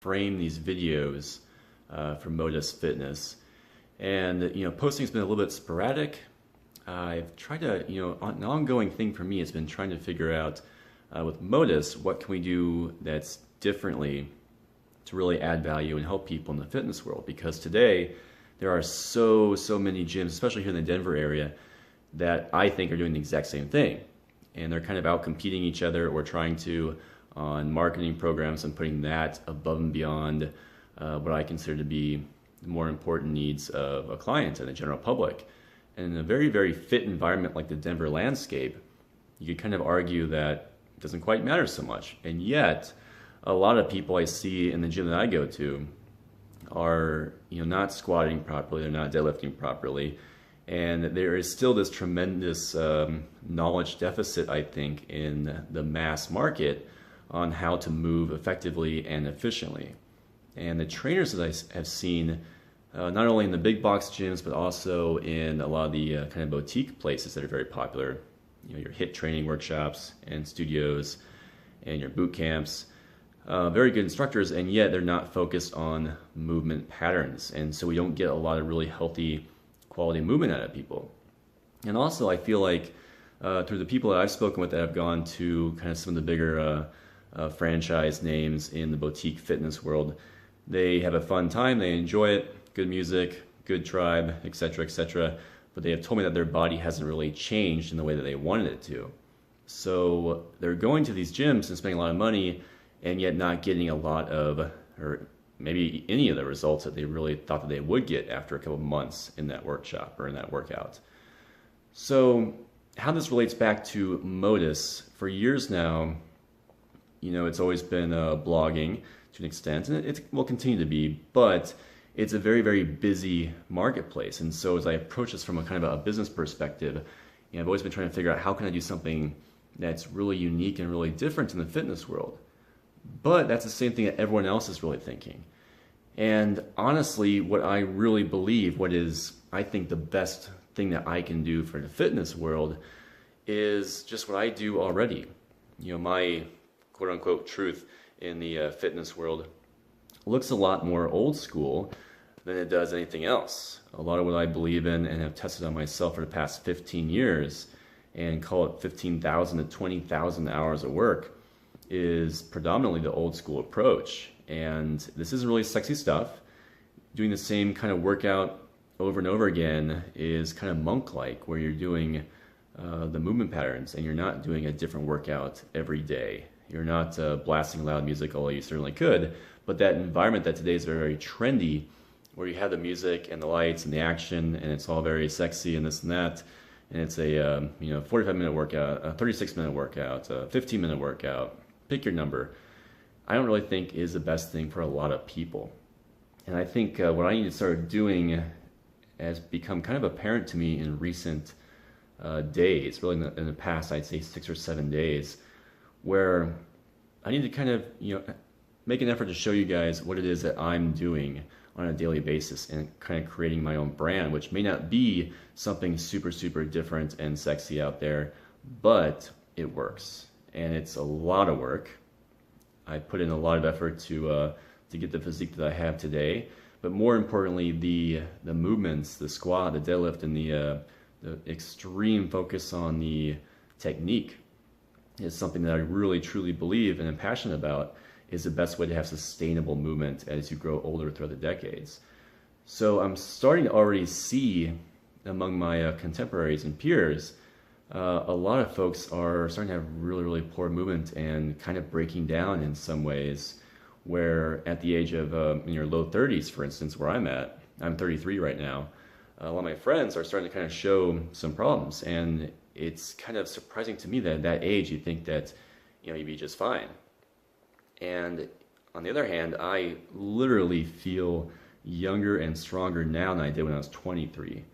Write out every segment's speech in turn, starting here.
frame these videos for Motus Fitness. And posting's been a little bit sporadic. I've tried to, an ongoing thing for me has been trying to figure out with Motus, what can we do that's differently to really add value and help people in the fitness world? Because today there are so many gyms, especially here in the Denver area, that I think are doing the exact same thing. And they're kind of out competing each other or trying to on marketing programs and putting that above and beyond what I consider to be the more important needs of a client and the general public. And in a very fit environment like the Denver landscape, you could kind of argue that it doesn't quite matter so much. And yet, a lot of people I see in the gym that I go to are not squatting properly, they're not deadlifting properly, and there is still this tremendous knowledge deficit, I think, in the mass market on how to move effectively and efficiently. And the trainers that I have seen, not only in the big box gyms, but also in a lot of the kind of boutique places that are very popular, your HIIT training workshops and studios and your boot camps, very good instructors, and yet they're not focused on movement patterns. And so we don't get a lot of really healthy quality movement out of people. And also I feel like through the people that I've spoken with that have gone to kind of some of the bigger franchise names in the boutique fitness world, they have a fun time, they enjoy it, good music, good tribe, etc., but they have told me that their body hasn't really changed in the way that they wanted it to. So they're going to these gyms and spending a lot of money and yet not getting a lot of, or maybe any of the results that they really thought that they would get after a couple of months in that workshop or in that workout. So how this relates back to Motus, for years now, it's always been blogging to an extent, and it will continue to be, but it's a very busy marketplace. And so as I approach this from a kind of a business perspective, I've always been trying to figure out how can I do something that's really unique and really different in the fitness world. But that's the same thing that everyone else is really thinking. And honestly, what I really believe, what is, I think, the best thing that I can do for the fitness world is just what I do already. My quote-unquote truth in the fitness world looks a lot more old school than it does anything else. A lot of what I believe in and have tested on myself for the past 15 years and call it 15,000 to 20,000 hours of work is predominantly the old school approach. And this isn't really sexy stuff. Doing the same kind of workout over and over again is kind of monk-like, where you're doing the movement patterns and you're not doing a different workout every day. You're not blasting loud music, although you certainly could, but that environment that today is very trendy, where you have the music and the lights and the action and it's all very sexy and this and that, and it's a 45-minute workout, a 36-minute workout, a 15-minute workout, pick your number, I don't really think is the best thing for a lot of people. And I think what I need to start doing has become kind of apparent to me in recent days, really in the past, I'd say 6 or 7 days, where I need to kind of, make an effort to show you guys what it is that I'm doing on a daily basis and kind of creating my own brand, which may not be something super different and sexy out there, but it works. And it's a lot of work. I put in a lot of effort to get the physique that I have today, but more importantly, the movements, the squat, the deadlift, and the extreme focus on the technique is something that I really truly believe and am passionate about is the best way to have sustainable movement as you grow older throughout the decades. So I'm starting to already see among my contemporaries and peers, a lot of folks are starting to have really poor movement and kind of breaking down in some ways, where at the age of in your low 30s, for instance, where I'm at, I'm 33 right now, a lot of my friends are starting to kind of show some problems, and it's kind of surprising to me that at that age you think that you'd be just fine. And on the other hand, I literally feel younger and stronger now than I did when I was 23.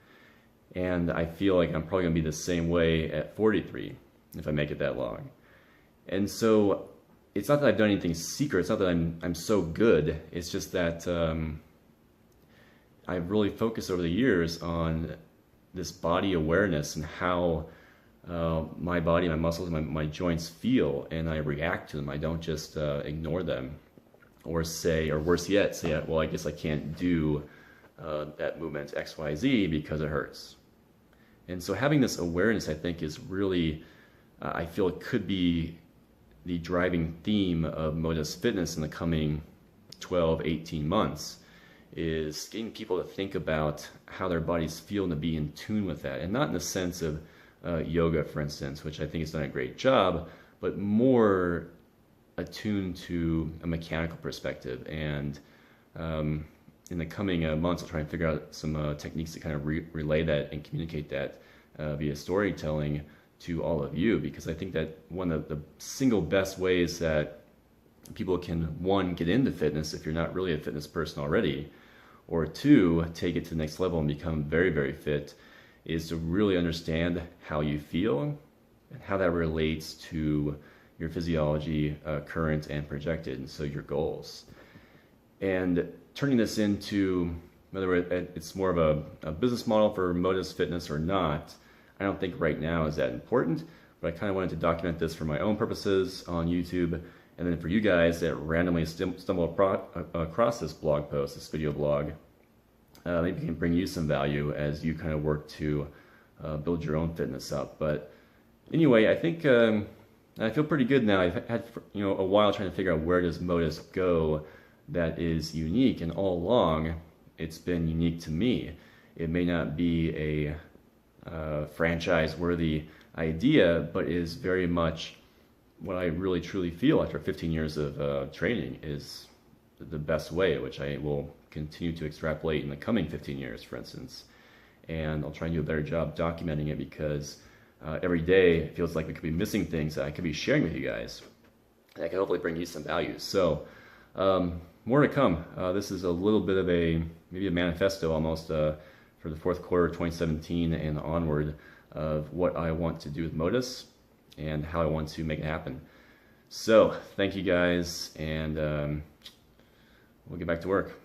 And I feel like I'm probably going to be the same way at 43 if I make it that long. And so it's not that I've done anything secret. It's not that I'm so good. It's just that I've really focused over the years on this body awareness and how my body, my muscles, my joints feel, and I react to them. I don't just ignore them. or worse yet, say, well, I guess I can't do that movement XYZ because it hurts. And so having this awareness, I think, is really, I feel it could be the driving theme of Motus Fitness in the coming 12, 18 months, is getting people to think about how their bodies feel and to be in tune with that. And not in the sense of yoga, for instance, which I think has done a great job, but more attuned to a mechanical perspective. And in the coming months, I'll try and figure out some techniques to kind of relay that and communicate that via storytelling to all of you, because I think that one of the single best ways that people can, one, get into fitness if you're not really a fitness person already, or two, take it to the next level and become very, very fit, is to really understand how you feel and how that relates to your physiology, current and projected, and so your goals. And turning this into, whether it's more of a business model for Motus Fitness or not, I don't think right now is that important, but I kind of wanted to document this for my own purposes on YouTube, and then for you guys that randomly stumble across this blog post, this video blog, maybe it can bring you some value as you kind of work to build your own fitness up. But anyway, I think I feel pretty good now. I've had a while trying to figure out where does Motus go that is unique, and all along it's been unique to me. It may not be a franchise-worthy idea, but is very much what I really truly feel after 15 years of training is the best way, which I will continue to extrapolate in the coming 15 years, for instance. And I'll try and do a better job documenting it, because every day it feels like we could be missing things that I could be sharing with you guys that could hopefully bring you some value. So more to come. This is a little bit of maybe a manifesto almost for the fourth quarter of 2017 and onward of what I want to do with Motus and how I want to make it happen. So thank you guys, and we'll get back to work.